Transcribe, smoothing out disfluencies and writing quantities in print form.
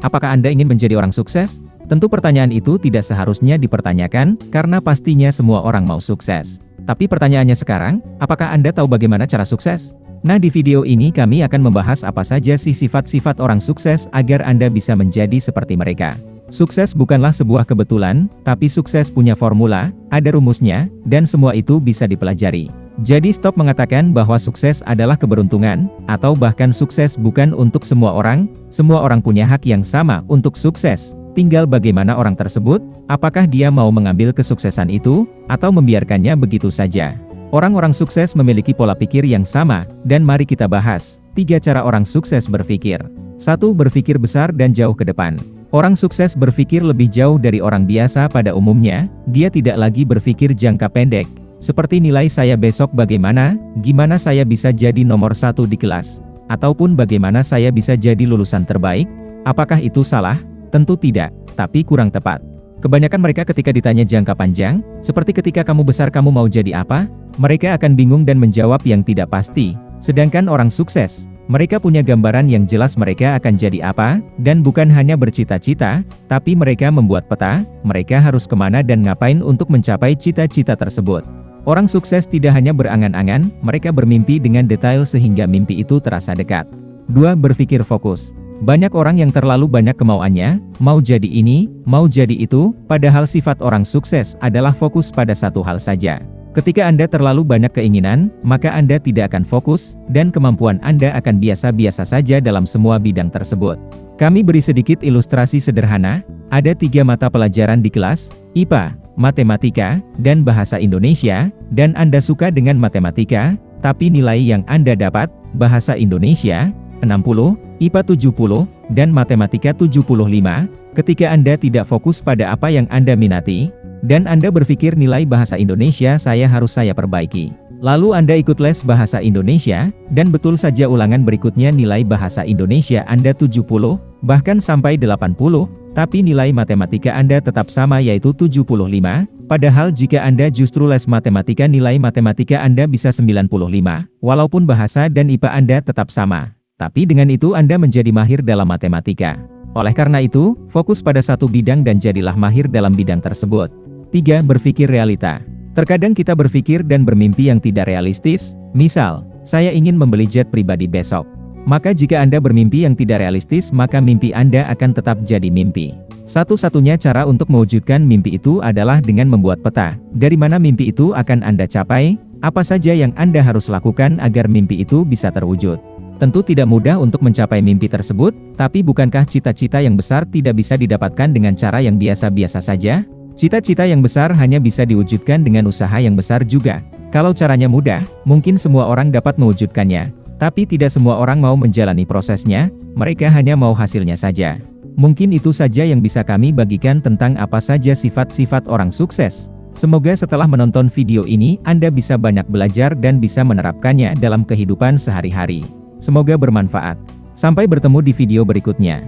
Apakah Anda ingin menjadi orang sukses? Tentu pertanyaan itu tidak seharusnya dipertanyakan, karena pastinya semua orang mau sukses. Tapi pertanyaannya sekarang, apakah Anda tahu bagaimana cara sukses? Nah, di video ini kami akan membahas apa saja sih sifat-sifat orang sukses agar Anda bisa menjadi seperti mereka. Sukses bukanlah sebuah kebetulan, tapi sukses punya formula, ada rumusnya, dan semua itu bisa dipelajari. Jadi stop mengatakan bahwa sukses adalah keberuntungan, atau bahkan sukses bukan untuk semua orang punya hak yang sama untuk sukses. Tinggal bagaimana orang tersebut, apakah dia mau mengambil kesuksesan itu, atau membiarkannya begitu saja. Orang-orang sukses memiliki pola pikir yang sama, dan mari kita bahas 3 cara orang sukses berpikir. 1. Berpikir besar dan jauh ke depan. Orang sukses berpikir lebih jauh dari orang biasa pada umumnya, dia tidak lagi berpikir jangka pendek. Seperti nilai saya besok bagaimana, gimana saya bisa jadi nomor 1 di kelas, ataupun bagaimana saya bisa jadi lulusan terbaik. Apakah itu salah? Tentu tidak, tapi kurang tepat. Kebanyakan mereka ketika ditanya jangka panjang, seperti ketika kamu besar kamu mau jadi apa, mereka akan bingung dan menjawab yang tidak pasti. Sedangkan orang sukses, mereka punya gambaran yang jelas mereka akan jadi apa, dan bukan hanya bercita-cita, tapi mereka membuat peta, mereka harus kemana dan ngapain untuk mencapai cita-cita tersebut. Orang sukses tidak hanya berangan-angan, mereka bermimpi dengan detail sehingga mimpi itu terasa dekat. 2. Berpikir fokus. Banyak orang yang terlalu banyak kemauannya, mau jadi ini, mau jadi itu, padahal sifat orang sukses adalah fokus pada satu hal saja. Ketika Anda terlalu banyak keinginan, maka Anda tidak akan fokus, dan kemampuan Anda akan biasa-biasa saja dalam semua bidang tersebut. Kami beri sedikit ilustrasi sederhana, ada 3 mata pelajaran di kelas, IPA, Matematika, dan Bahasa Indonesia, dan Anda suka dengan matematika, tapi nilai yang Anda dapat, Bahasa Indonesia, 60, IPA 70, dan Matematika 75, ketika Anda tidak fokus pada apa yang Anda minati, dan Anda berpikir nilai Bahasa Indonesia saya perbaiki. Lalu Anda ikut les Bahasa Indonesia, dan betul saja ulangan berikutnya nilai Bahasa Indonesia Anda 70, bahkan sampai 80, tapi nilai matematika Anda tetap sama yaitu 75, padahal jika Anda justru les matematika nilai matematika Anda bisa 95, walaupun bahasa dan IPA Anda tetap sama. Tapi dengan itu Anda menjadi mahir dalam matematika. Oleh karena itu, fokus pada satu bidang dan jadilah mahir dalam bidang tersebut. 3. Berpikir realita. Terkadang kita berpikir dan bermimpi yang tidak realistis, misal, saya ingin membeli jet pribadi besok. Maka jika Anda bermimpi yang tidak realistis maka mimpi Anda akan tetap jadi mimpi. Satu-satunya cara untuk mewujudkan mimpi itu adalah dengan membuat peta, dari mana mimpi itu akan Anda capai, apa saja yang Anda harus lakukan agar mimpi itu bisa terwujud. Tentu tidak mudah untuk mencapai mimpi tersebut, tapi bukankah cita-cita yang besar tidak bisa didapatkan dengan cara yang biasa-biasa saja? Cita-cita yang besar hanya bisa diwujudkan dengan usaha yang besar juga. Kalau caranya mudah, mungkin semua orang dapat mewujudkannya. Tapi tidak semua orang mau menjalani prosesnya, mereka hanya mau hasilnya saja. Mungkin itu saja yang bisa kami bagikan tentang apa saja sifat-sifat orang sukses. Semoga setelah menonton video ini, Anda bisa banyak belajar dan bisa menerapkannya dalam kehidupan sehari-hari. Semoga bermanfaat. Sampai bertemu di video berikutnya.